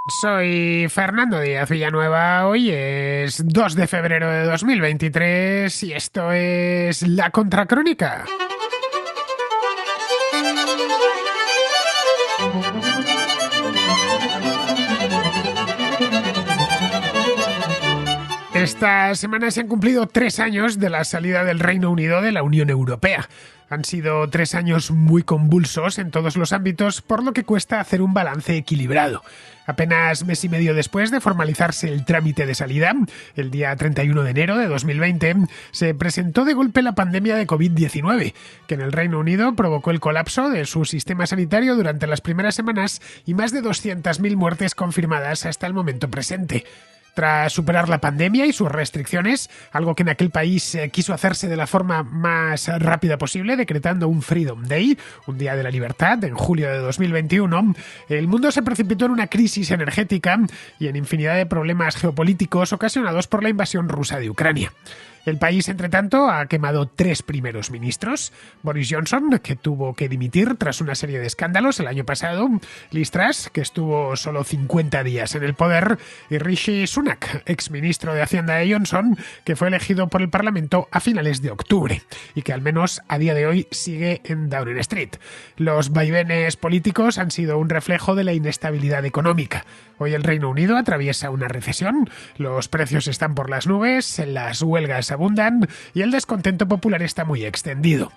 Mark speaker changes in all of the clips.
Speaker 1: Soy Fernando Díaz Villanueva, hoy es 2 de febrero de 2023 y esto es La Contracrónica. Esta semana se han cumplido 3 años de la salida del Reino Unido de la Unión Europea. Han sido 3 años muy convulsos en todos los ámbitos, por lo que cuesta hacer un balance equilibrado. Apenas mes y medio después de formalizarse el trámite de salida, el día 31 de enero de 2020, se presentó de golpe la pandemia de COVID-19, que en el Reino Unido provocó el colapso de su sistema sanitario durante las primeras semanas y más de 200.000 muertes confirmadas hasta el momento presente. Tras superar la pandemia y sus restricciones, algo que en aquel país quiso hacerse de la forma más rápida posible, decretando un Freedom Day, un día de la libertad, en julio de 2021, el mundo se precipitó en una crisis energética y en infinidad de problemas geopolíticos ocasionados por la invasión rusa de Ucrania. El país, entre tanto, ha quemado 3 primeros ministros. Boris Johnson, que tuvo que dimitir tras una serie de escándalos el año pasado. Liz Truss, que estuvo solo 50 días en el poder. Y Rishi Sunak, exministro de Hacienda de Johnson, que fue elegido por el Parlamento a finales de octubre y que al menos a día de hoy sigue en Downing Street. Los vaivenes políticos han sido un reflejo de la inestabilidad económica. Hoy el Reino Unido atraviesa una recesión, los precios están por las nubes, las huelgas abundan y el descontento popular está muy extendido.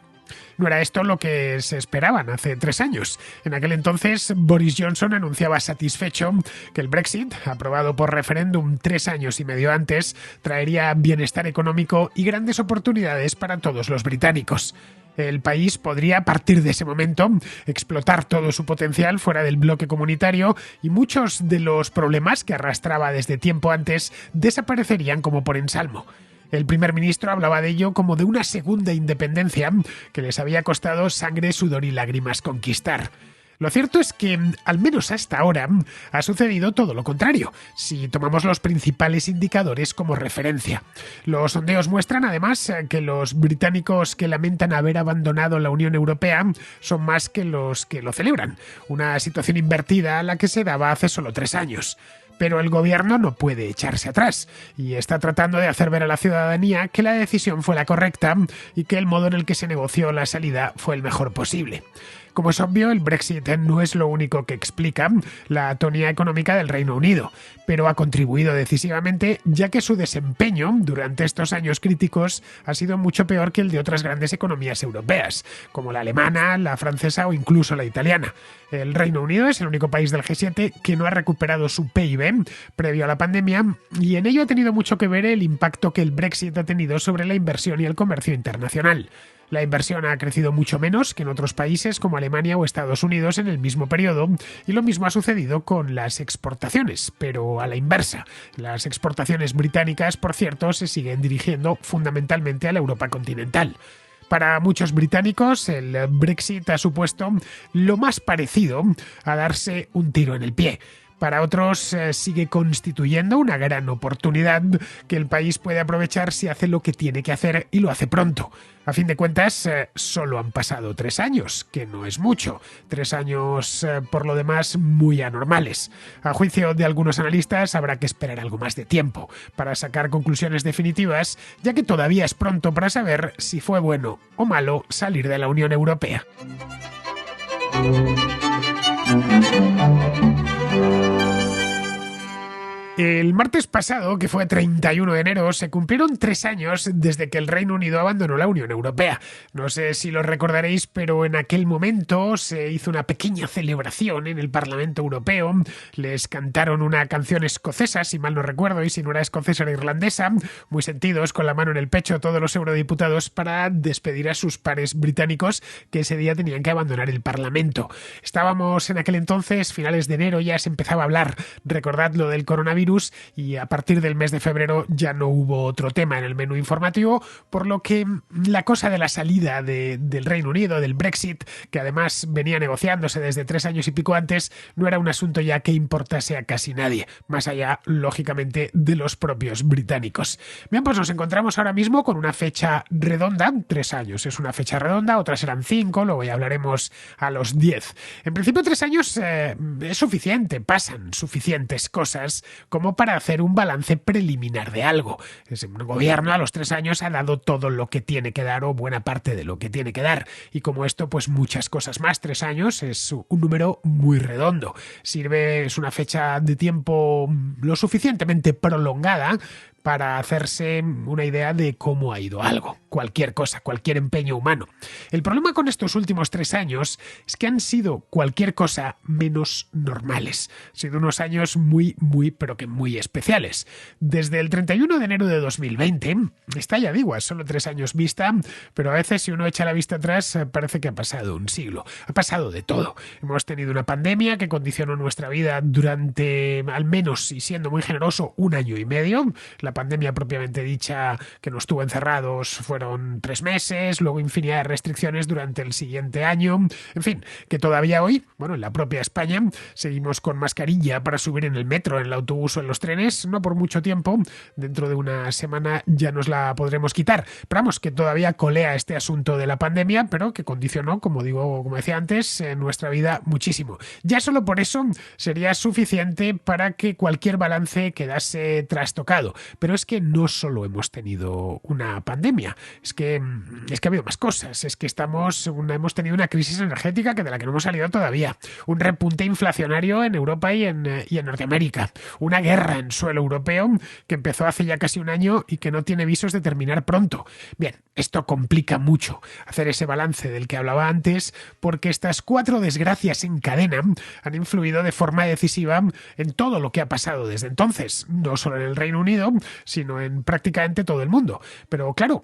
Speaker 1: No era esto lo que se esperaban hace 3 años. En aquel entonces, Boris Johnson anunciaba satisfecho que el Brexit, aprobado por referéndum 3 años y medio antes, traería bienestar económico y grandes oportunidades para todos los británicos. El país podría, a partir de ese momento, explotar todo su potencial fuera del bloque comunitario y muchos de los problemas que arrastraba desde tiempo antes desaparecerían como por ensalmo. El primer ministro hablaba de ello como de una segunda independencia que les había costado sangre, sudor y lágrimas conquistar. Lo cierto es que, al menos hasta ahora, ha sucedido todo lo contrario, si tomamos los principales indicadores como referencia. Los sondeos muestran, además, que los británicos que lamentan haber abandonado la Unión Europea son más que los que lo celebran, una situación invertida a la que se daba hace solo 3 años. Pero el gobierno no puede echarse atrás y está tratando de hacer ver a la ciudadanía que la decisión fue la correcta y que el modo en el que se negoció la salida fue el mejor posible. Como es obvio, el Brexit no es lo único que explica la atonía económica del Reino Unido, pero ha contribuido decisivamente ya que su desempeño durante estos años críticos ha sido mucho peor que el de otras grandes economías europeas, como la alemana, la francesa o incluso la italiana. El Reino Unido es el único país del G7 que no ha recuperado su PIB previo a la pandemia y en ello ha tenido mucho que ver el impacto que el Brexit ha tenido sobre la inversión y el comercio internacional. La inversión ha crecido mucho menos que en otros países como Alemania o Estados Unidos en el mismo periodo y lo mismo ha sucedido con las exportaciones, pero a la inversa. Las exportaciones británicas, por cierto, se siguen dirigiendo fundamentalmente a la Europa continental. Para muchos británicos, el Brexit ha supuesto lo más parecido a darse un tiro en el pie. Para otros sigue constituyendo una gran oportunidad que el país puede aprovechar si hace lo que tiene que hacer y lo hace pronto. A fin de cuentas, solo han pasado 3 años, que no es mucho. 3 años, por lo demás, muy anormales. A juicio de algunos analistas, habrá que esperar algo más de tiempo para sacar conclusiones definitivas, ya que todavía es pronto para saber si fue bueno o malo salir de la Unión Europea. El martes pasado, que fue 31 de enero, se cumplieron 3 años desde que el Reino Unido abandonó la Unión Europea. No sé si lo recordaréis, pero en aquel momento se hizo una pequeña celebración en el Parlamento Europeo. Les cantaron una canción escocesa, si mal no recuerdo, y si no era escocesa era irlandesa, muy sentidos, con la mano en el pecho todos los eurodiputados para despedir a sus pares británicos que ese día tenían que abandonar el Parlamento. Estábamos en aquel entonces, finales de enero, ya se empezaba a hablar, recordad lo del coronavirus, coronavirus y a partir del mes de febrero ya no hubo otro tema en el menú informativo, por lo que la cosa de la salida del Reino Unido, del Brexit, que además venía negociándose desde 3 años y pico antes, no era un asunto ya que importase a casi nadie, más allá, lógicamente, de los propios británicos. Bien, pues nos encontramos ahora mismo con una fecha redonda, 3 años es una fecha redonda, otras serán 5, luego ya hablaremos a los 10. En principio 3 años es suficiente, pasan suficientes cosas como para hacer un balance preliminar de algo. Un gobierno a los 3 años ha dado todo lo que tiene que dar o buena parte de lo que tiene que dar, y como esto pues muchas cosas más. 3 años es un número muy redondo, es una fecha de tiempo lo suficientemente prolongada para hacerse una idea de cómo ha ido algo, cualquier cosa, cualquier empeño humano. El problema con estos últimos 3 años es que han sido cualquier cosa menos normales. Han sido unos años muy, pero que muy especiales. Desde el 31 de enero de 2020, está ya digo, es solo 3 años vista, pero a veces si uno echa la vista atrás parece que ha pasado un siglo. Ha pasado de todo. Hemos tenido una pandemia que condicionó nuestra vida durante, al menos, y siendo muy generoso, 1 año y medio. La pandemia propiamente dicha que nos tuvo encerrados fueron 3 meses, luego infinidad de restricciones durante el siguiente año. En fin, que todavía hoy, en la propia España, seguimos con mascarilla para subir en el metro, en el autobús o en los trenes, no por mucho tiempo. Dentro de una semana ya nos la podremos quitar. Pero vamos, que todavía colea este asunto de la pandemia, pero que condicionó, como decía antes, nuestra vida muchísimo. Ya solo por eso sería suficiente para que cualquier balance quedase trastocado. Pero es que no solo hemos tenido una pandemia, es que ha habido más cosas. Es que hemos tenido una crisis energética de la que no hemos salido todavía, un repunte inflacionario en Europa y en Norteamérica, una guerra en suelo europeo que empezó hace ya casi 1 año y que no tiene visos de terminar pronto. Bien, esto complica mucho hacer ese balance del que hablaba antes, porque estas 4 desgracias en cadena han influido de forma decisiva en todo lo que ha pasado desde entonces, no solo en el Reino Unido, sino en prácticamente todo el mundo. Pero claro,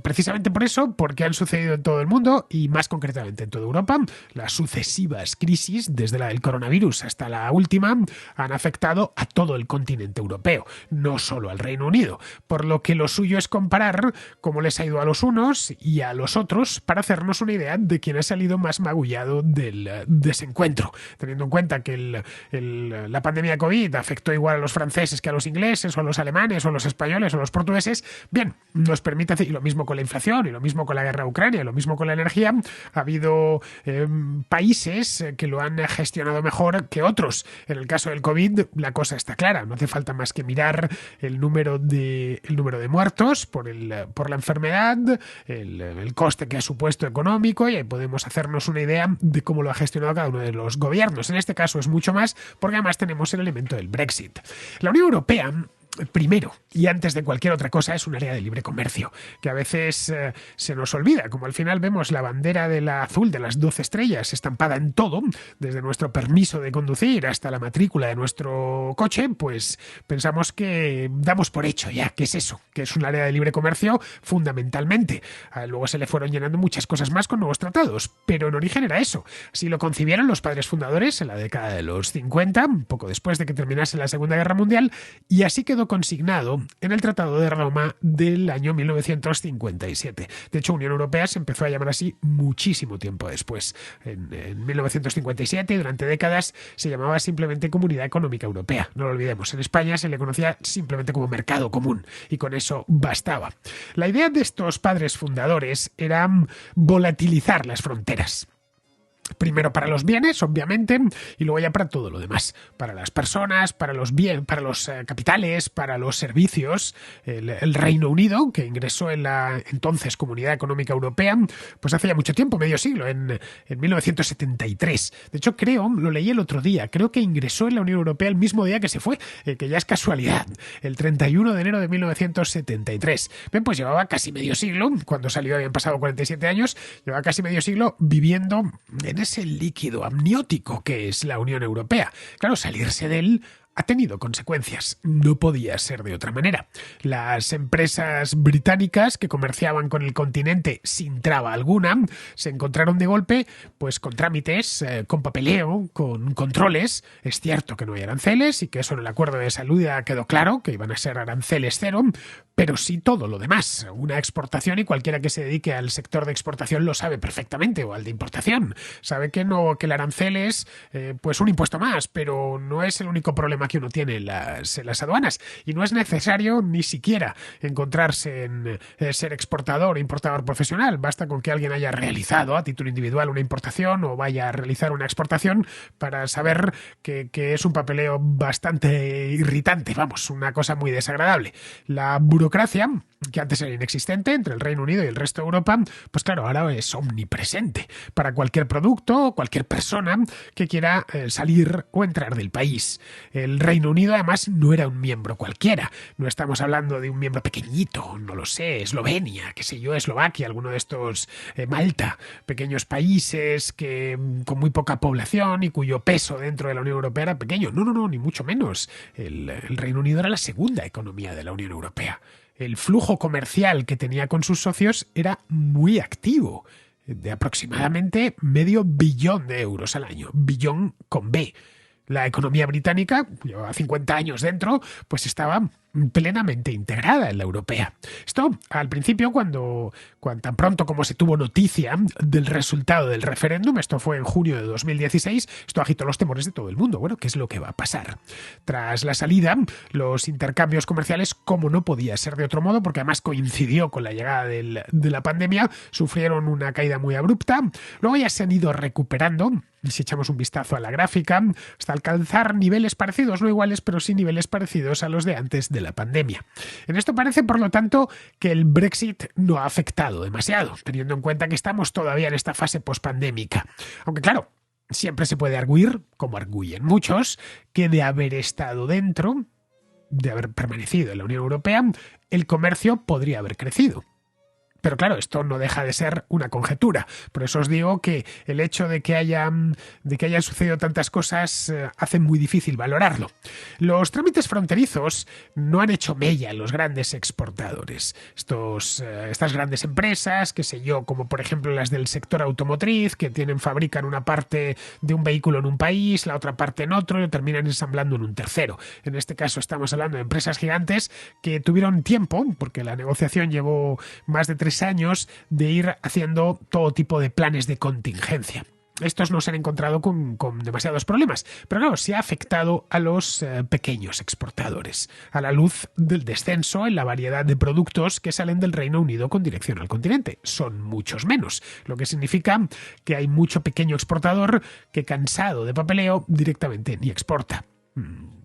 Speaker 1: precisamente por eso, porque han sucedido en todo el mundo y más concretamente en toda Europa, las sucesivas crisis, desde la del coronavirus hasta la última, han afectado a todo el continente europeo, no solo al Reino Unido, por lo que lo suyo es comparar cómo les ha ido a los unos y a los otros para hacernos una idea de quién ha salido más magullado del desencuentro, teniendo en cuenta que la pandemia de COVID afectó igual a los franceses que a los ingleses o a los alemanes o a los españoles o a los portugueses. Bien, nos permite hacer, y lo mismo con la inflación, y lo mismo con la guerra de Ucrania, y lo mismo con la energía. Ha habido países que lo han gestionado mejor que otros. En el caso del COVID, la cosa está clara. No hace falta más que mirar el número de muertos por la enfermedad, el coste que ha supuesto económico, y ahí podemos hacernos una idea de cómo lo ha gestionado cada uno de los gobiernos. En este caso es mucho más, porque además tenemos el elemento del Brexit. La Unión Europea, primero y antes de cualquier otra cosa, es un área de libre comercio, que a veces se nos olvida. Como al final vemos la bandera de la azul de las 12 estrellas estampada en todo, desde nuestro permiso de conducir hasta la matrícula de nuestro coche, pues pensamos que damos por hecho ya que es eso, que es un área de libre comercio fundamentalmente. Luego se le fueron llenando muchas cosas más con nuevos tratados, pero en origen era eso. Así lo concibieron los padres fundadores en la década de los 50, un poco después de que terminase la Segunda Guerra Mundial, y así quedó consignado en el Tratado de Roma del año 1957. De hecho, Unión Europea se empezó a llamar así muchísimo tiempo después. En 1957, durante décadas, se llamaba simplemente Comunidad Económica Europea. No lo olvidemos, en España se le conocía simplemente como Mercado Común, y con eso bastaba. La idea de estos padres fundadores era volatilizar las fronteras. Primero para los bienes, obviamente, y luego ya para todo lo demás. Para las personas, para los capitales, para los servicios. El Reino Unido, que ingresó en la entonces Comunidad Económica Europea, pues hace ya mucho tiempo, medio siglo, en 1973. De hecho, lo leí el otro día, creo que ingresó en la Unión Europea el mismo día que se fue, que ya es casualidad, el 31 de enero de 1973. Bien, pues llevaba casi medio siglo, cuando salió habían pasado 47 años, llevaba casi medio siglo viviendo en ese líquido amniótico que es la Unión Europea. Claro, salirse de él ha tenido consecuencias. No podía ser de otra manera. Las empresas británicas que comerciaban con el continente sin traba alguna se encontraron de golpe pues con trámites, con papeleo, con controles. Es cierto que no hay aranceles y que eso en el acuerdo de salud ya quedó claro, que iban a ser aranceles cero, pero sí todo lo demás. Una exportación, y cualquiera que se dedique al sector de exportación lo sabe perfectamente, o al de importación. Sabe que el arancel es pues un impuesto más, pero no es el único problema que uno tiene en las aduanas. Y no es necesario ni siquiera encontrarse en ser exportador o importador profesional. Basta con que alguien haya realizado a título individual una importación o vaya a realizar una exportación para saber que es un papeleo bastante irritante, vamos, una cosa muy desagradable. La burocracia, que antes era inexistente entre el Reino Unido y el resto de Europa, pues claro, ahora es omnipresente para cualquier producto o cualquier persona que quiera salir o entrar del país. El Reino Unido además no era un miembro cualquiera, no estamos hablando de un miembro pequeñito, no lo sé, Eslovenia, qué sé yo, Eslovaquia, alguno de estos, Malta, pequeños países que con muy poca población y cuyo peso dentro de la Unión Europea era pequeño. No, ni mucho menos. El Reino Unido era la segunda economía de la Unión Europea. El flujo comercial que tenía con sus socios era muy activo, de aproximadamente medio billón de euros al año, billón con B. La economía británica, llevaba 50 años dentro, pues estaba plenamente integrada en la europea. Esto, al principio, cuando tan pronto como se tuvo noticia del resultado del referéndum, esto fue en junio de 2016, esto agitó los temores de todo el mundo. Bueno, ¿qué es lo que va a pasar? Tras la salida, los intercambios comerciales, como no podía ser de otro modo, porque además coincidió con la llegada de la pandemia, sufrieron una caída muy abrupta. Luego ya se han ido recuperando, y si echamos un vistazo a la gráfica, hasta alcanzar niveles parecidos, no iguales, pero sí niveles parecidos a los de antes de la pandemia. En esto parece, por lo tanto, que el Brexit no ha afectado demasiado, teniendo en cuenta que estamos todavía en esta fase pospandémica. Aunque claro, siempre se puede arguir, como arguyen muchos, que de haber estado dentro, de haber permanecido en la Unión Europea, el comercio podría haber crecido. Pero claro, esto no deja de ser una conjetura. Por eso os digo que el hecho de que hayan sucedido tantas cosas hace muy difícil valorarlo. Los trámites fronterizos no han hecho mella en los grandes exportadores. Estas grandes empresas, qué sé yo, como por ejemplo las del sector automotriz, que fabrican una parte de un vehículo en un país, la otra parte en otro, y lo terminan ensamblando en un tercero. En este caso estamos hablando de empresas gigantes que tuvieron tiempo, porque la negociación llevó más de 3 años, de ir haciendo todo tipo de planes de contingencia. Estos no se han encontrado con demasiados problemas, pero claro, se ha afectado a los pequeños exportadores, a la luz del descenso en la variedad de productos que salen del Reino Unido con dirección al continente. Son muchos menos, lo que significa que hay mucho pequeño exportador que, cansado de papeleo, directamente ni exporta.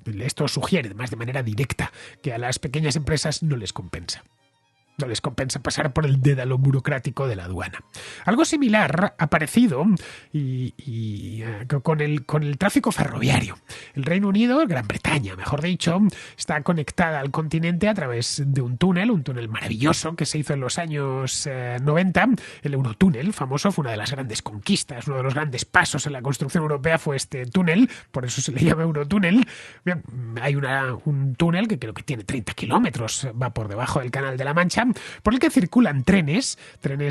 Speaker 1: Esto sugiere, además de manera directa, que a las pequeñas empresas no les compensa. No les compensa pasar por el dédalo burocrático de la aduana. Algo similar ha aparecido con el tráfico ferroviario. El Reino Unido, Gran Bretaña, mejor dicho, está conectada al continente a través de un túnel maravilloso que se hizo en los años 90. El Eurotúnel, famoso, fue una de las grandes conquistas, uno de los grandes pasos en la construcción europea fue este túnel, por eso se le llama Eurotúnel. Bien, hay un túnel que creo que tiene 30 kilómetros, va por debajo del Canal de la Mancha, por el que circulan trenes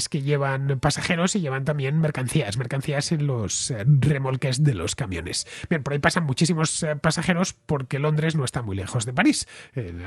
Speaker 1: que llevan pasajeros y llevan también mercancías en los remolques de los camiones. Bien, por ahí pasan muchísimos pasajeros porque Londres no está muy lejos de París,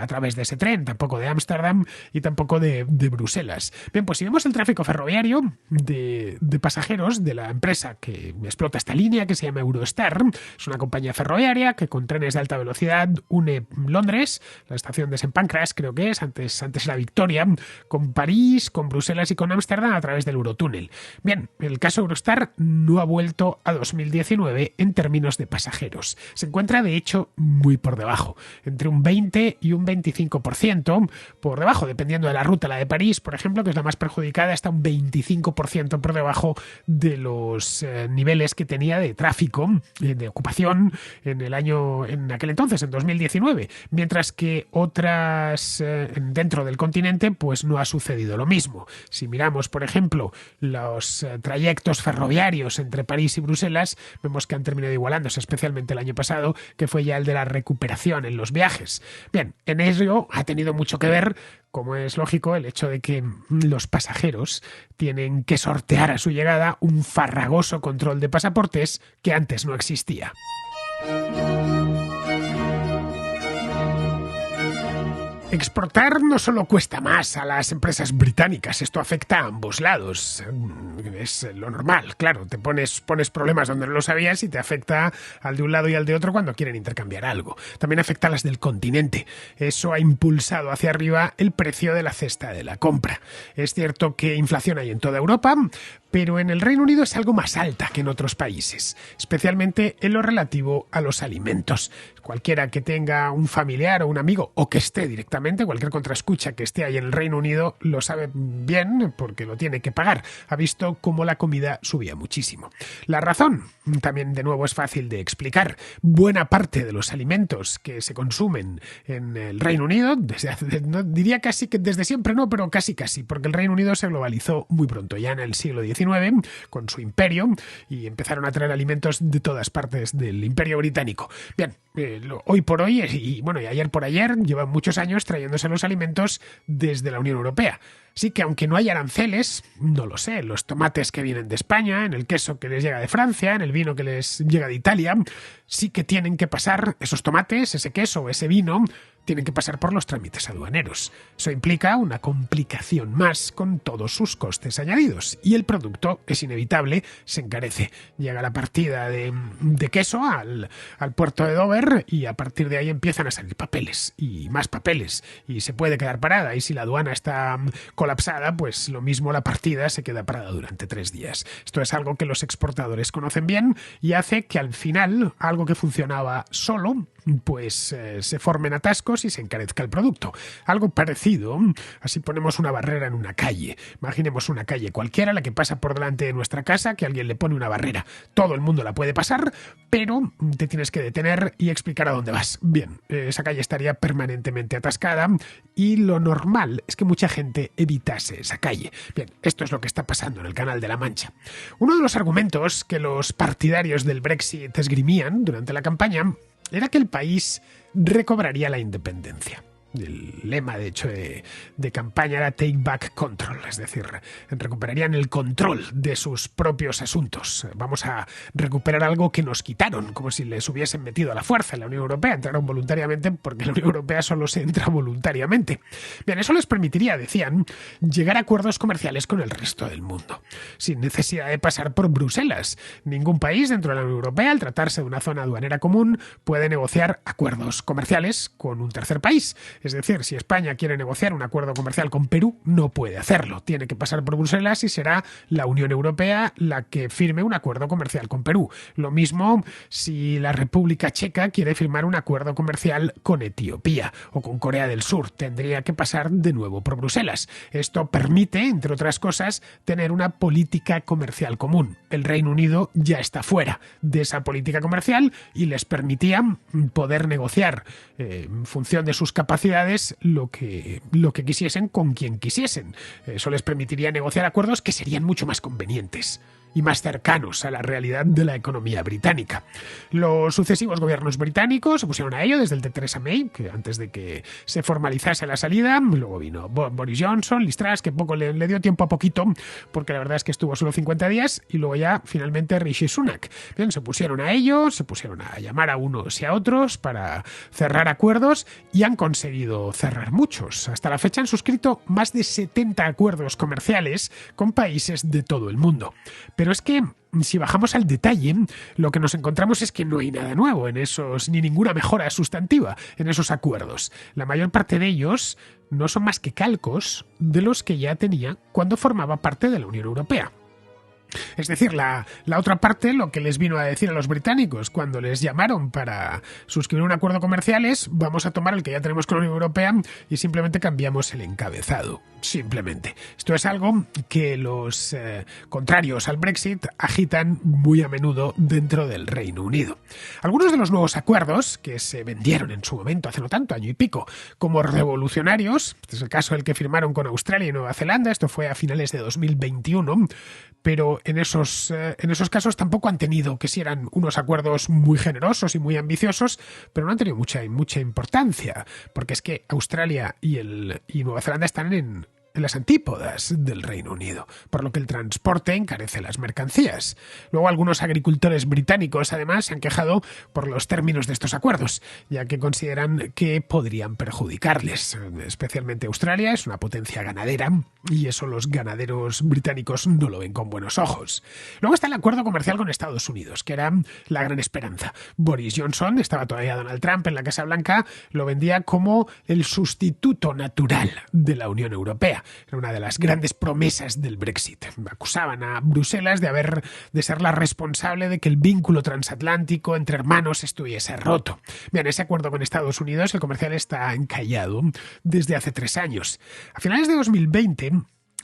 Speaker 1: a través de ese tren, tampoco de Ámsterdam y tampoco de Bruselas. Bien, pues si vemos el tráfico ferroviario de pasajeros de la empresa que explota esta línea, que se llama Eurostar, es una compañía ferroviaria que con trenes de alta velocidad une Londres, la estación de St. Pancras creo que es, antes era Victoria, con París, con Bruselas y con Ámsterdam a través del Eurotúnel. Bien, el caso Eurostar no ha vuelto a 2019 en términos de pasajeros. Se encuentra, de hecho, muy por debajo, entre un 20 y un 25% por debajo, dependiendo de la ruta. La de París, por ejemplo, que es la más perjudicada, está un 25% por debajo de los niveles que tenía de tráfico, de ocupación en aquel entonces, en 2019, mientras que otras dentro del continente, pues pues no ha sucedido lo mismo. Si miramos, por ejemplo, los trayectos ferroviarios entre París y Bruselas, vemos que han terminado igualándose, especialmente el año pasado, que fue ya el de la recuperación en los viajes. Bien, en ello ha tenido mucho que ver, como es lógico, el hecho de que los pasajeros tienen que sortear a su llegada un farragoso control de pasaportes que antes no existía. Exportar no solo cuesta más a las empresas británicas, esto afecta a ambos lados. Es lo normal, claro, te pones problemas donde no lo sabías y te afecta al de un lado y al de otro cuando quieren intercambiar algo. También afecta a las del continente. Eso ha impulsado hacia arriba el precio de la cesta de la compra. Es cierto que inflación hay en toda Europa, pero en el Reino Unido es algo más alta que en otros países, especialmente en lo relativo a los alimentos. Cualquiera que tenga un familiar o un amigo o que esté directamente, cualquier contraescucha que esté ahí en el Reino Unido lo sabe bien porque lo tiene que pagar. Ha visto cómo la comida subía muchísimo. La razón también de nuevo es fácil de explicar. Buena parte de los alimentos que se consumen en el Reino Unido, no diría casi que desde siempre no, pero casi, porque el Reino Unido se globalizó muy pronto, ya en el siglo XIX, con su imperio, y empezaron a traer alimentos de todas partes del imperio británico. Bien, hoy por hoy, y ayer por ayer, llevan muchos años trayéndose los alimentos desde la Unión Europea. Sí que aunque no hay aranceles, no lo sé, los tomates que vienen de España, en el queso que les llega de Francia, en el vino que les llega de Italia, sí que tienen que pasar esos tomates, ese queso, ese vino, tienen que pasar por los trámites aduaneros. Eso implica una complicación más con todos sus costes añadidos y el producto es inevitable, se encarece. Llega la partida de queso al puerto de Dover y a partir de ahí empiezan a salir papeles y más papeles y se puede quedar parada, y si la aduana está colapsada, pues lo mismo la partida se queda parada durante 3 días. Esto es algo que los exportadores conocen bien y hace que al final algo que funcionaba solo pues se formen atascos y se encarezca el producto. Algo parecido, así ponemos una barrera en una calle. Imaginemos una calle cualquiera, la que pasa por delante de nuestra casa, que alguien le pone una barrera. Todo el mundo la puede pasar, pero te tienes que detener y explicar a dónde vas. Bien, esa calle estaría permanentemente atascada y lo normal es que mucha gente evitase esa calle. Bien, esto es lo que está pasando en el Canal de la Mancha. Uno de los argumentos que los partidarios del Brexit esgrimían durante la campaña era que el país recobraría la independencia. El lema, de hecho, de campaña era Take Back Control, es decir, recuperarían el control de sus propios asuntos. Vamos a recuperar algo que nos quitaron, como si les hubiesen metido a la fuerza en la Unión Europea. Entraron voluntariamente porque en la Unión Europea solo se entra voluntariamente. Bien, eso les permitiría, decían, llegar a acuerdos comerciales con el resto del mundo, sin necesidad de pasar por Bruselas. Ningún país dentro de la Unión Europea, al tratarse de una zona aduanera común, puede negociar acuerdos comerciales con un tercer país. Es decir, si España quiere negociar un acuerdo comercial con Perú, no puede hacerlo. Tiene que pasar por Bruselas y será la Unión Europea la que firme un acuerdo comercial con Perú. Lo mismo si la República Checa quiere firmar un acuerdo comercial con Etiopía o con Corea del Sur. Tendría que pasar de nuevo por Bruselas. Esto permite, entre otras cosas, tener una política comercial común. El Reino Unido ya está fuera de esa política comercial y les permitía poder negociar en función de sus capacidades lo que quisiesen con quien quisiesen. Eso les permitiría negociar acuerdos que serían mucho más convenientes y más cercanos a la realidad de la economía británica. Los sucesivos gobiernos británicos se pusieron a ello, desde el de Theresa May, que antes de que se formalizase la salida, luego vino Boris Johnson, Liz Truss, que poco le dio tiempo a poquito, porque la verdad es que estuvo solo 50 días, y luego ya finalmente Rishi Sunak. Bien, se pusieron a ello, se pusieron a llamar a unos y a otros para cerrar acuerdos y han conseguido cerrar muchos. Hasta la fecha han suscrito más de 70 acuerdos comerciales con países de todo el mundo. Pero es que, si bajamos al detalle, lo que nos encontramos es que no hay nada nuevo en esos, ni ninguna mejora sustantiva en esos acuerdos. La mayor parte de ellos no son más que calcos de los que ya tenía cuando formaba parte de la Unión Europea. Es decir, la otra parte, lo que les vino a decir a los británicos cuando les llamaron para suscribir un acuerdo comercial es: vamos a tomar el que ya tenemos con la Unión Europea y simplemente cambiamos el encabezado. Simplemente. Esto es algo que los contrarios al Brexit agitan muy a menudo dentro del Reino Unido. Algunos de los nuevos acuerdos que se vendieron en su momento, hace no tanto, año y pico, como revolucionarios, este es el caso del que firmaron con Australia y Nueva Zelanda, esto fue a finales de 2021, pero en esos casos tampoco han tenido, que si eran unos acuerdos muy generosos y muy ambiciosos, pero no han tenido mucha importancia, porque es que Australia y Nueva Zelanda están en las antípodas del Reino Unido, por lo que el transporte encarece las mercancías. Luego algunos agricultores británicos además se han quejado por los términos de estos acuerdos, ya que consideran que podrían perjudicarles. Especialmente Australia es una potencia ganadera y eso los ganaderos británicos no lo ven con buenos ojos. Luego está el acuerdo comercial con Estados Unidos, que era la gran esperanza. Boris Johnson, estaba todavía Donald Trump en la Casa Blanca, lo vendía como el sustituto natural de la Unión Europea. Era una de las grandes promesas del Brexit. Acusaban a Bruselas de ser la responsable de que el vínculo transatlántico entre hermanos estuviese roto. Bien, ese acuerdo con Estados Unidos, el comercial, está encallado desde hace 3 años. A finales de 2020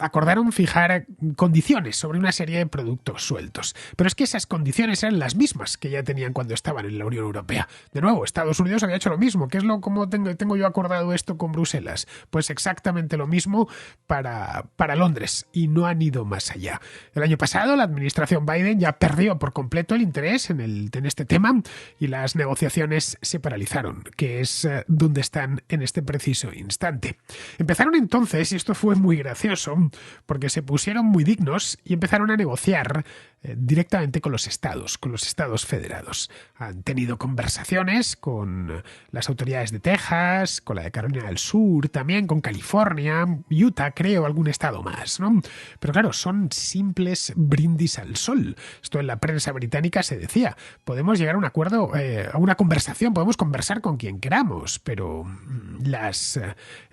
Speaker 1: acordaron fijar condiciones sobre una serie de productos sueltos. Pero es que esas condiciones eran las mismas que ya tenían cuando estaban en la Unión Europea. De nuevo, Estados Unidos había hecho lo mismo. ¿Qué es como tengo yo acordado esto con Bruselas? Pues exactamente lo mismo para Londres, y no han ido más allá. El año pasado la administración Biden ya perdió por completo el interés en este tema y las negociaciones se paralizaron, que es donde están en este preciso instante. Empezaron entonces, y esto fue muy gracioso, porque se pusieron muy dignos y empezaron a negociar directamente con los estados federados. Han tenido conversaciones con las autoridades de Texas, con la de Carolina del Sur, también con California, Utah, creo, algún estado más, ¿no? Pero claro, son simples brindis al sol. Esto en la prensa británica se decía: podemos llegar a un acuerdo, a una conversación, podemos conversar con quien queramos, pero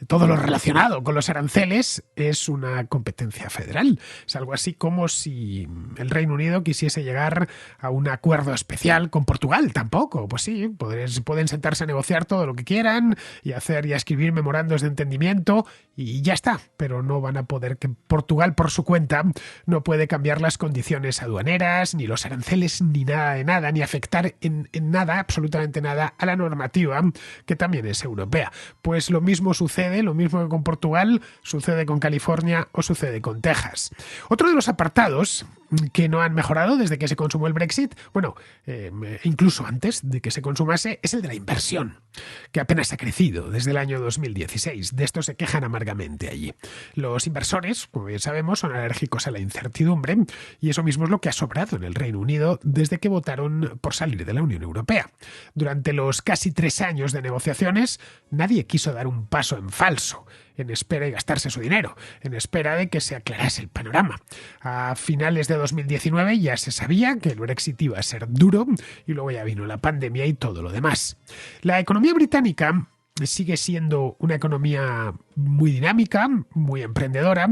Speaker 1: todo lo relacionado con los aranceles es una competencia federal. Es algo así como si el Reino Unido quisiese llegar a un acuerdo especial con Portugal. Tampoco, pues sí, pueden sentarse a negociar todo lo que quieran y escribir memorandos de entendimiento y ya está, pero no van a poder, que Portugal por su cuenta no puede cambiar las condiciones aduaneras, ni los aranceles, ni nada de nada, ni afectar en nada, absolutamente nada, a la normativa que también es europea. Pues lo mismo que con Portugal, sucede con California o sucede con Texas. Otro de los apartados que no han mejorado desde que se consumó el Brexit, incluso antes de que se consumase, es el de la inversión, que apenas ha crecido desde el año 2016. De esto se quejan amargamente allí. Los inversores, como bien sabemos, son alérgicos a la incertidumbre y eso mismo es lo que ha sobrado en el Reino Unido desde que votaron por salir de la Unión Europea. Durante los casi 3 años de negociaciones, nadie quiso dar un paso en falso, en espera de gastarse su dinero, en espera de que se aclarase el panorama. A finales de 2019 ya se sabía que el Brexit iba a ser duro y luego ya vino la pandemia y todo lo demás. La economía británica sigue siendo una economía muy dinámica, muy emprendedora,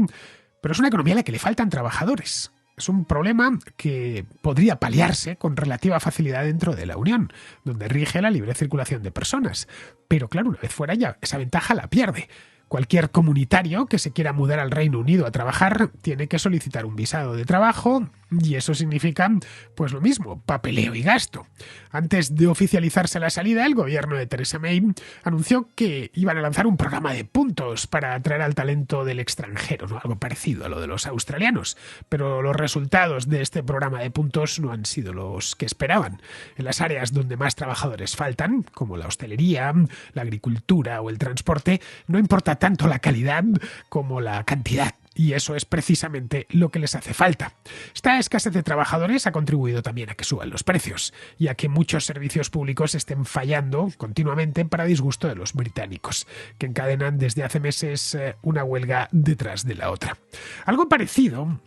Speaker 1: pero es una economía a la que le faltan trabajadores. Es un problema que podría paliarse con relativa facilidad dentro de la Unión, donde rige la libre circulación de personas. Pero claro, una vez fuera ya, esa ventaja la pierde. Cualquier comunitario que se quiera mudar al Reino Unido a trabajar tiene que solicitar un visado de trabajo y eso significa, pues lo mismo, papeleo y gasto. Antes de oficializarse la salida, el gobierno de Theresa May anunció que iban a lanzar un programa de puntos para atraer al talento del extranjero, ¿no? Algo parecido a lo de los australianos. Pero los resultados de este programa de puntos no han sido los que esperaban. En las áreas donde más trabajadores faltan, como la hostelería, la agricultura o el transporte, no importa tanto la calidad como la cantidad. Y eso es precisamente lo que les hace falta. Esta escasez de trabajadores ha contribuido también a que suban los precios y a que muchos servicios públicos estén fallando continuamente para disgusto de los británicos, que encadenan desde hace meses una huelga detrás de la otra. Algo parecido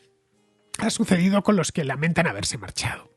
Speaker 1: ha sucedido con los que lamentan haberse marchado.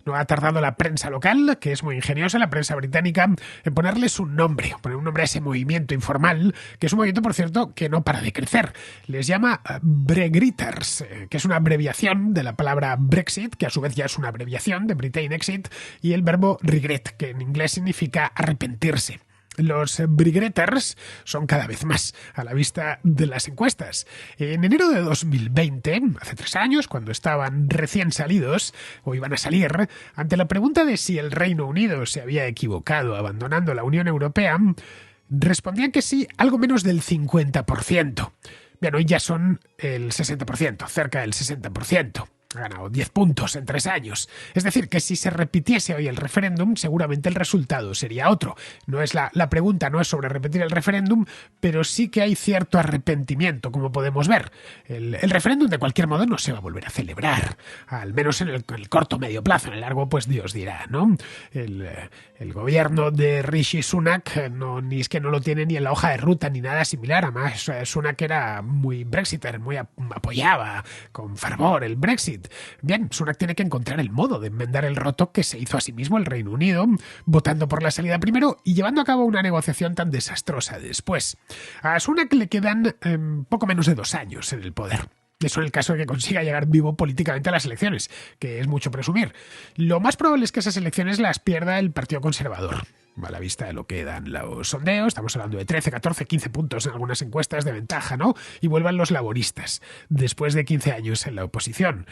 Speaker 1: No ha tardado la prensa local, que es muy ingeniosa, la prensa británica, en ponerles un nombre, poner un nombre a ese movimiento informal, que es un movimiento, por cierto, que no para de crecer. Les llama Bregritters, que es una abreviación de la palabra Brexit, que a su vez ya es una abreviación de Britain Exit, y el verbo regret, que en inglés significa arrepentirse. Los Bregritters son cada vez más a la vista de las encuestas. En enero de 2020, hace 3 años, cuando estaban recién salidos, o iban a salir, ante la pregunta de si el Reino Unido se había equivocado abandonando la Unión Europea, respondían que sí, algo menos del 50%. Bien, hoy ya son el 60%, cerca del 60%. Ha ganado 10 puntos en 3 años. Es decir, que si se repitiese hoy el referéndum, seguramente el resultado sería otro. No es la pregunta no es sobre repetir el referéndum, pero sí que hay cierto arrepentimiento, como podemos ver. El referéndum, de cualquier modo, no se va a volver a celebrar, al menos en el corto medio plazo. En el largo, pues Dios dirá, ¿no? El gobierno de Rishi Sunak ni es que no lo tiene ni en la hoja de ruta ni nada similar. Además, Sunak era muy brexiter, muy apoyaba con fervor el Brexit. Bien, Sunak tiene que encontrar el modo de enmendar el roto que se hizo a sí mismo el Reino Unido, votando por la salida primero y llevando a cabo una negociación tan desastrosa después. A Sunak le quedan poco menos de 2 años en el poder. Eso en el caso de que consiga llegar vivo políticamente a las elecciones, que es mucho presumir. Lo más probable es que esas elecciones las pierda el Partido Conservador. A la vista de lo que dan los sondeos, estamos hablando de 13, 14, 15 puntos en algunas encuestas de ventaja, ¿no? Y vuelvan los laboristas, después de 15 años en la oposición.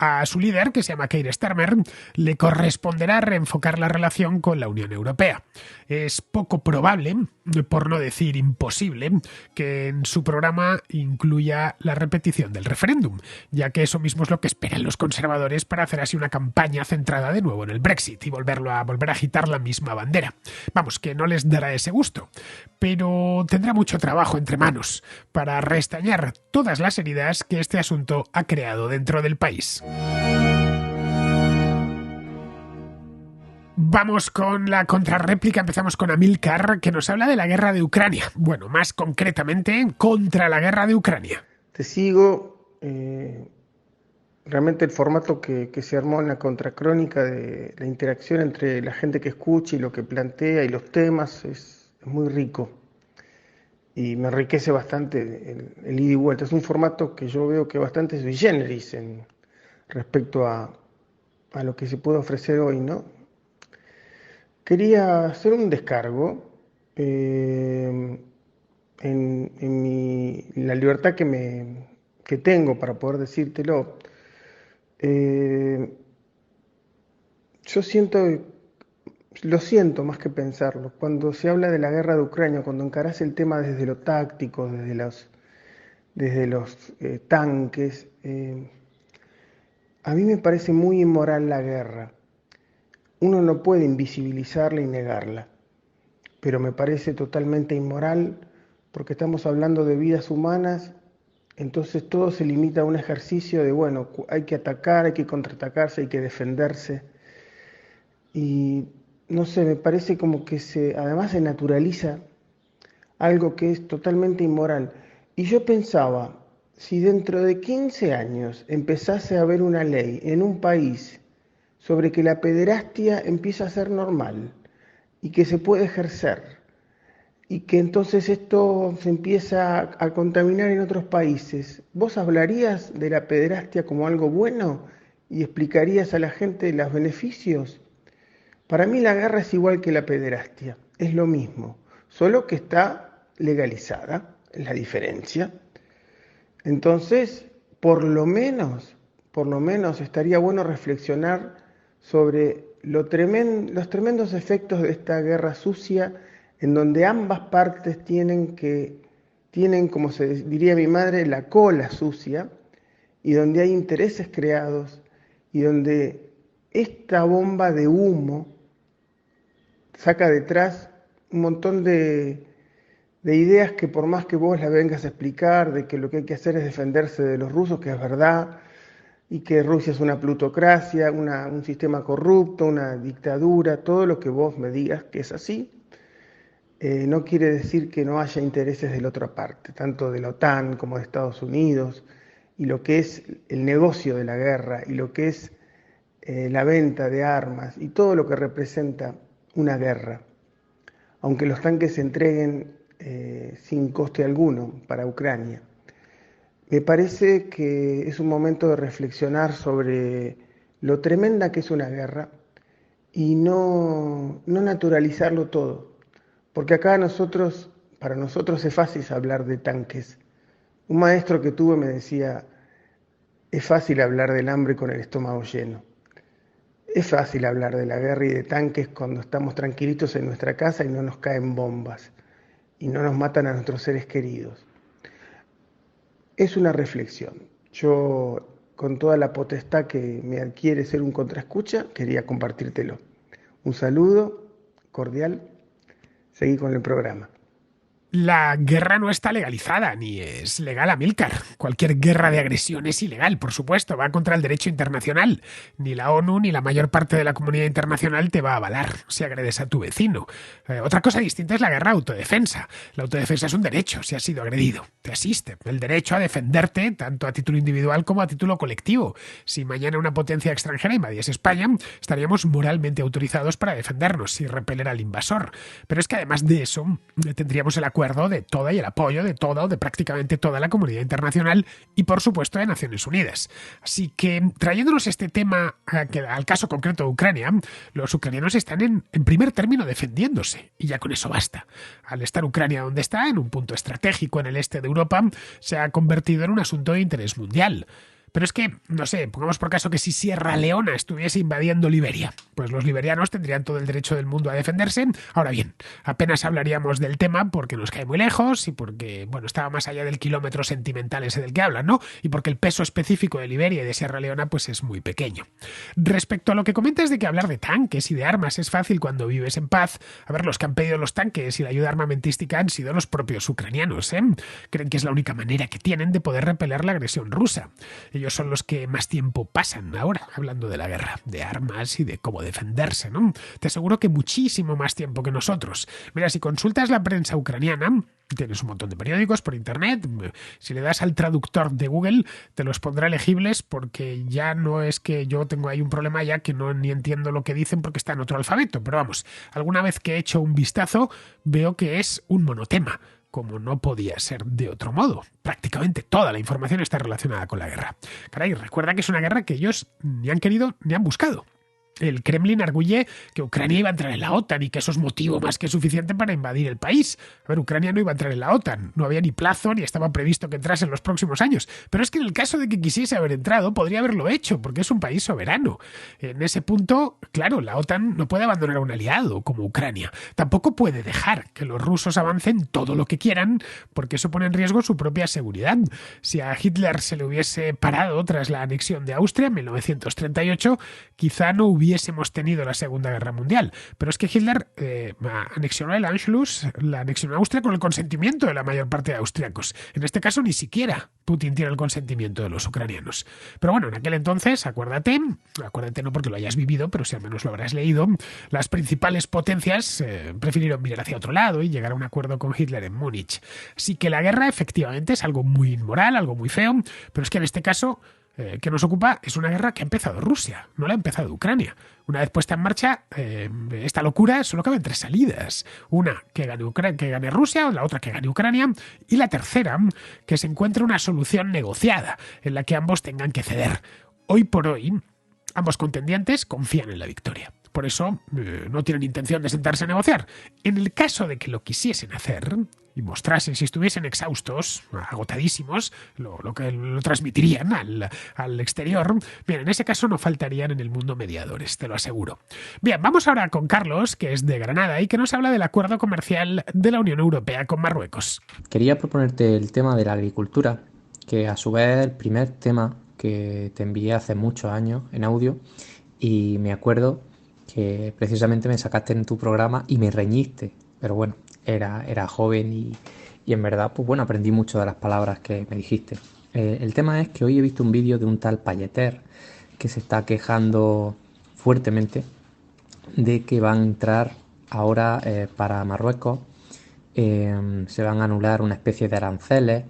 Speaker 1: A su líder, que se llama Keir Starmer, le corresponderá reenfocar la relación con la Unión Europea. Es poco probable, por no decir imposible, que en su programa incluya la repetición del referéndum, ya que eso mismo es lo que esperan los conservadores para hacer así una campaña centrada de nuevo en el Brexit y volver a agitar la misma bandera. Vamos, que no les dará ese gusto, pero tendrá mucho trabajo entre manos para restañar todas las heridas que este asunto ha creado dentro del país. Vamos con la contrarréplica, empezamos con Amilcar, que nos habla de la guerra de Ucrania. Bueno, más concretamente, contra la guerra de Ucrania.
Speaker 2: Te sigo. Realmente el formato que se armó en la contracrónica de la interacción entre la gente que escucha y lo que plantea y los temas es muy rico. Y me enriquece bastante el ida y vuelta. Es un formato que yo veo que bastante sui generis respecto a lo que se puede ofrecer hoy, ¿no? Quería hacer un descargo en la libertad que tengo para poder decírtelo. Yo lo siento más que pensarlo. Cuando se habla de la guerra de Ucrania, cuando encarás el tema desde lo táctico, desde los tanques, a mí me parece muy inmoral la guerra. Uno no puede invisibilizarla y negarla, pero me parece totalmente inmoral porque estamos hablando de vidas humanas, entonces todo se limita a un ejercicio de, bueno, hay que atacar, hay que contraatacarse, hay que defenderse. Y no sé, me parece como que además se naturaliza algo que es totalmente inmoral. Y yo pensaba, si dentro de 15 años empezase a haber una ley en un país sobre que la pederastia empieza a ser normal y que se puede ejercer y que entonces esto se empieza a contaminar en otros países, ¿vos hablarías de la pederastia como algo bueno y explicarías a la gente los beneficios? Para mí la guerra es igual que la pederastia, es lo mismo, solo que está legalizada, es la diferencia. Entonces, por lo menos estaría bueno reflexionar sobre los tremendos efectos de esta guerra sucia, en donde ambas partes tienen, como se diría mi madre, la cola sucia, y donde hay intereses creados, y donde esta bomba de humo saca detrás un montón de ideas que por más que vos las vengas a explicar, de que lo que hay que hacer es defenderse de los rusos, que es verdad, y que Rusia es una plutocracia, un sistema corrupto, una dictadura, todo lo que vos me digas que es así, no quiere decir que no haya intereses de la otra parte, tanto de la OTAN como de Estados Unidos, y lo que es el negocio de la guerra, y lo que es la venta de armas y todo lo que representa una guerra, aunque los tanques se entreguen sin coste alguno para Ucrania. Me parece que es un momento de reflexionar sobre lo tremenda que es una guerra y no naturalizarlo todo, porque acá para nosotros es fácil hablar de tanques. Un maestro que tuve me decía, es fácil hablar del hambre con el estómago lleno. Es fácil hablar de la guerra y de tanques cuando estamos tranquilitos en nuestra casa y no nos caen bombas y no nos matan a nuestros seres queridos. Es una reflexión. Yo, con toda la potestad que me adquiere ser un contraescucha, quería compartírtelo. Un saludo cordial. Seguí con el programa.
Speaker 1: La guerra no está legalizada, ni es legal, Amílcar. Cualquier guerra de agresión es ilegal, por supuesto, va contra el derecho internacional. Ni la ONU ni la mayor parte de la comunidad internacional te va a avalar si agredes a tu vecino. Otra cosa distinta es la guerra autodefensa. La autodefensa es un derecho si has sido agredido. Te asiste el derecho a defenderte tanto a título individual como a título colectivo. Si mañana una potencia extranjera invadiese España, estaríamos moralmente autorizados para defendernos y repeler al invasor. Pero es que además de eso, tendríamos el acuerdo de toda y el apoyo de toda o de prácticamente toda la comunidad internacional y, por supuesto, de Naciones Unidas. Así que, trayéndonos este tema al caso concreto de Ucrania, los ucranianos están en primer término defendiéndose, y ya con eso basta. Al estar Ucrania donde está, en un punto estratégico en el este de Europa, se ha convertido en un asunto de interés mundial. Pero es que, no sé, pongamos por caso que si Sierra Leona estuviese invadiendo Liberia, pues los liberianos tendrían todo el derecho del mundo a defenderse. Ahora bien, apenas hablaríamos del tema porque nos cae muy lejos y porque, bueno, estaba más allá del kilómetro sentimental ese del que hablan, ¿no? Y porque el peso específico de Liberia y de Sierra Leona pues es muy pequeño. Respecto a lo que comentas de que hablar de tanques y de armas es fácil cuando vives en paz, a ver, los que han pedido los tanques y la ayuda armamentística han sido los propios ucranianos, ¿eh? Creen que es la única manera que tienen de poder repeler la agresión rusa. Ellos son los que más tiempo pasan ahora hablando de la guerra, de armas y de cómo defenderse, ¿no? Te aseguro que muchísimo más tiempo que nosotros. Mira, si consultas la prensa ucraniana, tienes un montón de periódicos por internet, si le das al traductor de Google te los pondrá legibles porque ya no es que yo tengo ahí un problema ya que no ni entiendo lo que dicen porque está en otro alfabeto, pero vamos, alguna vez que he hecho un vistazo veo que es un monotema, como no podía ser de otro modo. Prácticamente toda la información está relacionada con la guerra. Caray, recuerda que es una guerra que ellos ni han querido ni han buscado. El Kremlin arguye que Ucrania iba a entrar en la OTAN y que eso es motivo más que suficiente para invadir el país. A ver, Ucrania no iba a entrar en la OTAN, no había ni plazo ni estaba previsto que entrase en los próximos años. Pero es que en el caso de que quisiese haber entrado, podría haberlo hecho, porque es un país soberano. En ese punto, claro, la OTAN no puede abandonar a un aliado como Ucrania. Tampoco puede dejar que los rusos avancen todo lo que quieran, porque eso pone en riesgo su propia seguridad. Si a Hitler se le hubiese parado tras la anexión de Austria en 1938, quizá no hubiésemos tenido la Segunda Guerra Mundial. Pero es que Hitler anexionó el Anschluss, la anexionó a Austria con el consentimiento de la mayor parte de austriacos. En este caso ni siquiera Putin tiene el consentimiento de los ucranianos. Pero bueno, en aquel entonces, acuérdate no porque lo hayas vivido, pero si al menos lo habrás leído, las principales potencias prefirieron mirar hacia otro lado y llegar a un acuerdo con Hitler en Múnich. Así que la guerra efectivamente es algo muy inmoral, algo muy feo, pero es que en este caso que nos ocupa es una guerra que ha empezado Rusia, no la ha empezado Ucrania. Una vez puesta en marcha, esta locura solo cabe en tres salidas. Una, que gane Rusia, la otra, que gane Ucrania, y la tercera, que se encuentre una solución negociada en la que ambos tengan que ceder. Hoy por hoy, ambos contendientes confían en la victoria. Por eso no tienen intención de sentarse a negociar. En el caso de que lo quisiesen hacer y mostrasen, si estuviesen exhaustos, agotadísimos, lo transmitirían al exterior. Bien, en ese caso no faltarían en el mundo mediadores, te lo aseguro. Bien, vamos ahora con Carlos, que es de Granada y que nos habla del acuerdo comercial de la Unión Europea con Marruecos.
Speaker 3: Quería proponerte el tema de la agricultura, que a su vez es el primer tema que te envié hace muchos años en audio y me acuerdo que precisamente me sacaste en tu programa y me reñiste, pero bueno, era joven y en verdad, pues bueno, aprendí mucho de las palabras que me dijiste. El tema es que hoy he visto un vídeo de un tal Palleter que se está quejando fuertemente de que van a entrar ahora para Marruecos, se van a anular una especie de aranceles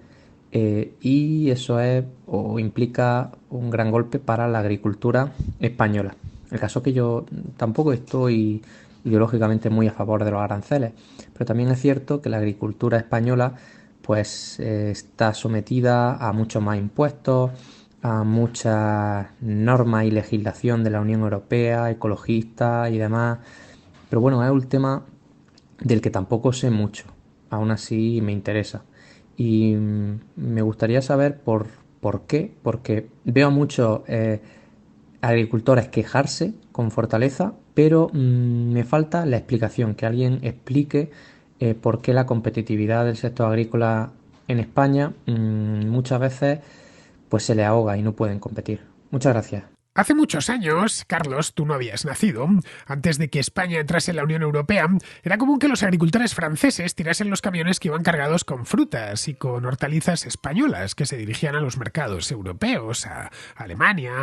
Speaker 3: y eso es o implica un gran golpe para la agricultura española. El caso es que yo tampoco estoy ideológicamente muy a favor de los aranceles, pero también es cierto que la agricultura española pues está sometida a muchos más impuestos, a muchas normas y legislación de la Unión Europea, ecologista y demás. Pero bueno, es un tema del que tampoco sé mucho. Aún así me interesa. Y me gustaría saber por qué, porque veo a muchos agricultores quejarse con fortaleza, pero me falta la explicación, que alguien explique por qué la competitividad del sector agrícola en España muchas veces pues se le ahoga y no pueden competir. Muchas gracias.
Speaker 1: Hace muchos años, Carlos, tú no habías nacido, antes de que España entrase en la Unión Europea, era común que los agricultores franceses tirasen los camiones que iban cargados con frutas y con hortalizas españolas que se dirigían a los mercados europeos, a Alemania,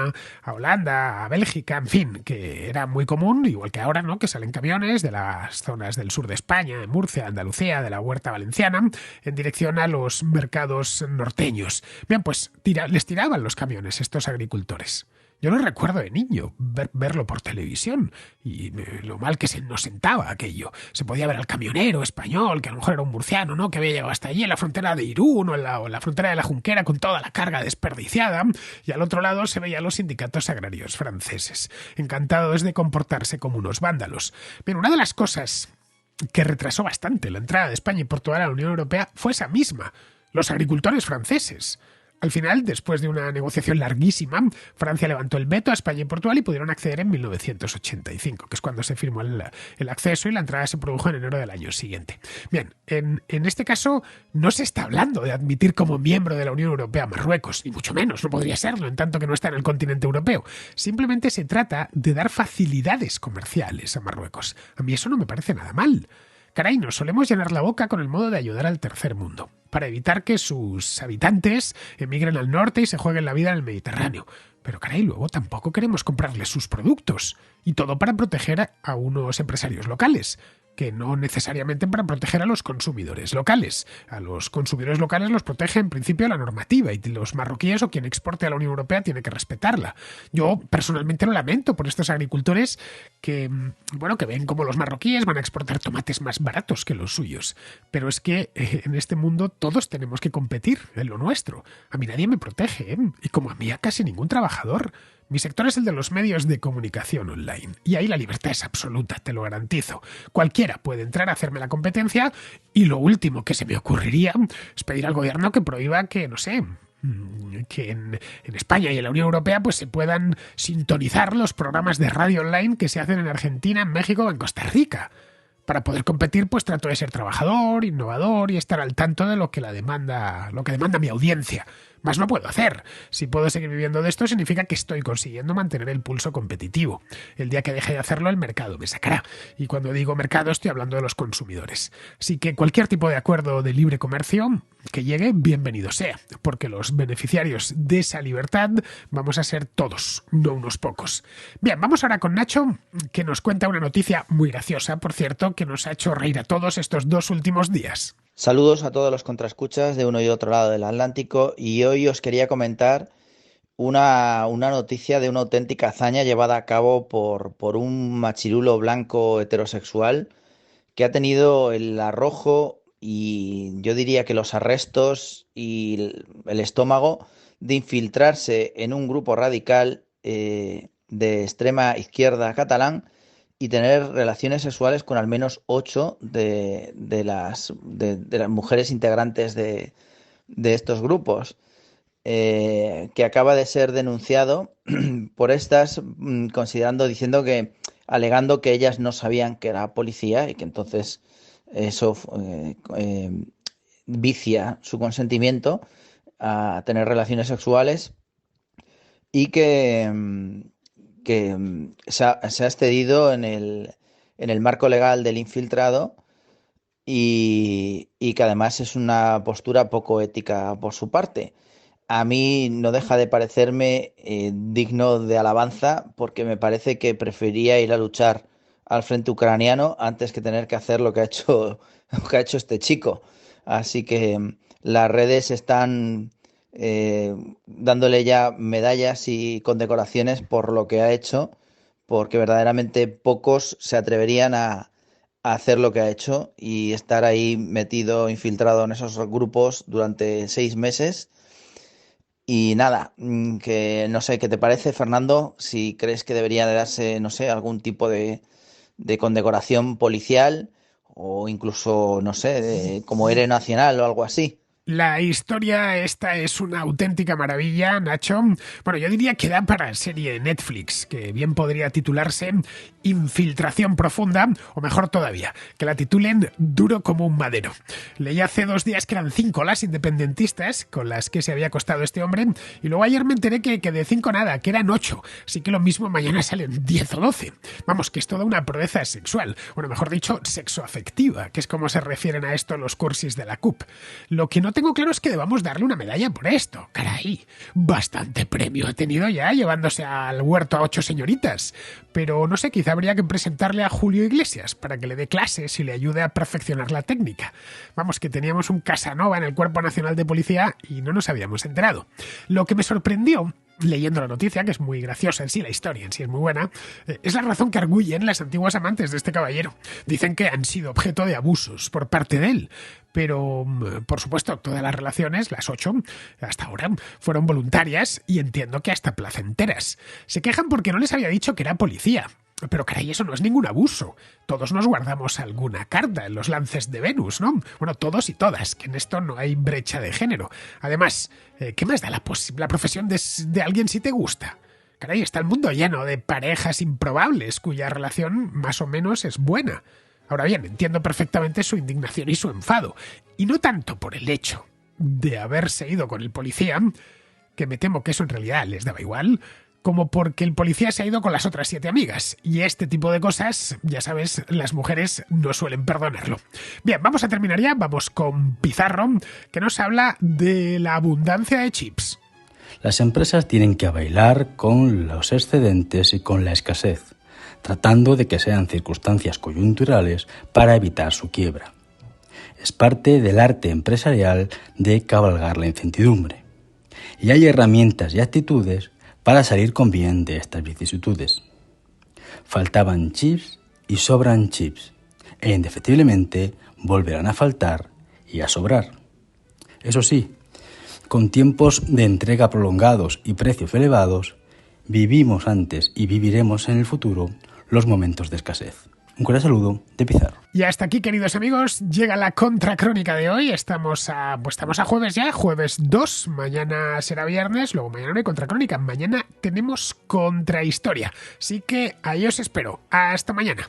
Speaker 1: a Holanda, a Bélgica, en fin, que era muy común, igual que ahora, ¿no?, que salen camiones de las zonas del sur de España, de Murcia, Andalucía, de la Huerta Valenciana, en dirección a los mercados norteños. Bien, pues les tiraban los camiones estos agricultores. Yo lo recuerdo de niño, verlo por televisión, y lo mal que se nos sentaba aquello. Se podía ver al camionero español, que a lo mejor era un murciano, ¿no?, que había llegado hasta allí en la frontera de Irún o en la frontera de la Junquera con toda la carga desperdiciada, y al otro lado se veían los sindicatos agrarios franceses, encantados de comportarse como unos vándalos. Bien, una de las cosas que retrasó bastante la entrada de España y Portugal a la Unión Europea fue esa misma, los agricultores franceses. Al final, después de una negociación larguísima, Francia levantó el veto a España y Portugal y pudieron acceder en 1985, que es cuando se firmó el acceso, y la entrada se produjo en enero del año siguiente. Bien, en este caso no se está hablando de admitir como miembro de la Unión Europea a Marruecos, ni mucho menos, no podría serlo en tanto que no está en el continente europeo. Simplemente se trata de dar facilidades comerciales a Marruecos. A mí eso no me parece nada mal. Caray, nos solemos llenar la boca con el modo de ayudar al tercer mundo, para evitar que sus habitantes emigren al norte y se jueguen la vida en el Mediterráneo. Pero caray, luego tampoco queremos comprarles sus productos. Y todo para proteger a unos empresarios locales, que no necesariamente para proteger a los consumidores locales. A los consumidores locales los protege en principio la normativa, y los marroquíes o quien exporte a la Unión Europea tiene que respetarla. Yo personalmente lo lamento por estos agricultores que, bueno, que ven como los marroquíes van a exportar tomates más baratos que los suyos. Pero es que en este mundo todos tenemos que competir en lo nuestro. A mí nadie me protege, ¿eh? Y como a mí a casi ningún trabajador. Mi sector es el de los medios de comunicación online, y ahí la libertad es absoluta, te lo garantizo. Cualquiera puede entrar a hacerme la competencia, y lo último que se me ocurriría es pedir al gobierno que prohíba que, no sé, que en España y en la Unión Europea pues se puedan sintonizar los programas de radio online que se hacen en Argentina, en México o en Costa Rica. Para poder competir, pues trato de ser trabajador, innovador y estar al tanto de lo que demanda mi audiencia. Más no puedo hacer. Si puedo seguir viviendo de esto, significa que estoy consiguiendo mantener el pulso competitivo. El día que deje de hacerlo, el mercado me sacará. Y cuando digo mercado, estoy hablando de los consumidores. Así que cualquier tipo de acuerdo de libre comercio que llegue, bienvenido sea, porque los beneficiarios de esa libertad vamos a ser todos, no unos pocos. Bien, vamos ahora con Nacho, que nos cuenta una noticia muy graciosa, por cierto, que nos ha hecho reír a todos estos 2 últimos días.
Speaker 4: Saludos a todos los contraescuchas de uno y otro lado del Atlántico, y hoy os quería comentar una noticia de una auténtica hazaña llevada a cabo por un machirulo blanco heterosexual que ha tenido el arrojo y yo diría que los arrestos y el estómago de infiltrarse en un grupo radical de extrema izquierda catalán y tener relaciones sexuales con al menos 8 de las mujeres integrantes de estos grupos, que acaba de ser denunciado por estas, alegando que ellas no sabían que era policía y que entonces eso vicia su consentimiento a tener relaciones sexuales, y que se ha excedido en el marco legal del infiltrado, y que además es una postura poco ética por su parte. A mí no deja de parecerme digno de alabanza, porque me parece que prefería ir a luchar al frente ucraniano antes que tener que hacer lo que ha hecho este chico. Así que las redes están dándole ya medallas y condecoraciones por lo que ha hecho, porque verdaderamente pocos se atreverían a hacer lo que ha hecho y estar ahí metido, infiltrado en esos grupos durante 6 meses. Y nada, que no sé, ¿qué te parece, Fernando? Si crees que debería de darse, no sé, algún tipo de condecoración policial o incluso, no sé, como héroe nacional o algo así.
Speaker 1: La historia esta es una auténtica maravilla, Nacho. Bueno, yo diría que da para serie de Netflix, que bien podría titularse Infiltración Profunda, o mejor todavía, que la titulen Duro como un madero. Leí hace 2 días que eran 5 las independentistas con las que se había acostado este hombre, y luego ayer me enteré que de 5 nada, que eran 8. Así que lo mismo mañana salen 10 o 12. Vamos, que es toda una proeza sexual, bueno, mejor dicho, sexoafectiva, que es como se refieren a esto los cursis de la CUP. Lo que no tengo claro es que debamos darle una medalla por esto. Caray, bastante premio ha tenido ya llevándose al huerto a 8 señoritas. Pero no sé, quizá habría que presentarle a Julio Iglesias para que le dé clases y le ayude a perfeccionar la técnica. Vamos, que teníamos un Casanova en el Cuerpo Nacional de Policía y no nos habíamos enterado. Lo que me sorprendió leyendo la noticia, que es muy graciosa en sí, la historia en sí es muy buena, es la razón que arguyen las antiguas amantes de este caballero. Dicen que han sido objeto de abusos por parte de él, pero por supuesto todas las relaciones, las 8, hasta ahora, fueron voluntarias y entiendo que hasta placenteras. Se quejan porque no les había dicho que era policía. Pero caray, eso no es ningún abuso. Todos nos guardamos alguna carta en los lances de Venus, ¿no? Bueno, todos y todas, que en esto no hay brecha de género. Además, ¿qué más da la profesión de alguien si te gusta? Caray, está el mundo lleno de parejas improbables cuya relación más o menos es buena. Ahora bien, entiendo perfectamente su indignación y su enfado. Y no tanto por el hecho de haberse ido con el policía, que me temo que eso en realidad les daba igual, como porque el policía se ha ido con las otras 7 amigas. Y este tipo de cosas, ya sabes, las mujeres no suelen perdonarlo. Bien, vamos a terminar ya. Vamos con Pizarro, que nos habla de la abundancia de chips.
Speaker 5: Las empresas tienen que bailar con los excedentes y con la escasez, tratando de que sean circunstancias coyunturales para evitar su quiebra. Es parte del arte empresarial de cabalgar la incertidumbre. Y hay herramientas y actitudes para salir con bien de estas vicisitudes. Faltaban chips y sobran chips, e indefectiblemente volverán a faltar y a sobrar. Eso sí, con tiempos de entrega prolongados y precios elevados, vivimos antes y viviremos en el futuro los momentos de escasez. Un cordial saludo de Pizarro.
Speaker 1: Y hasta aquí, queridos amigos, llega la contracrónica de hoy. Estamos a jueves ya, jueves 2. Mañana será viernes, luego mañana no hay contracrónica. Mañana tenemos contrahistoria. Así que ahí os espero. Hasta mañana.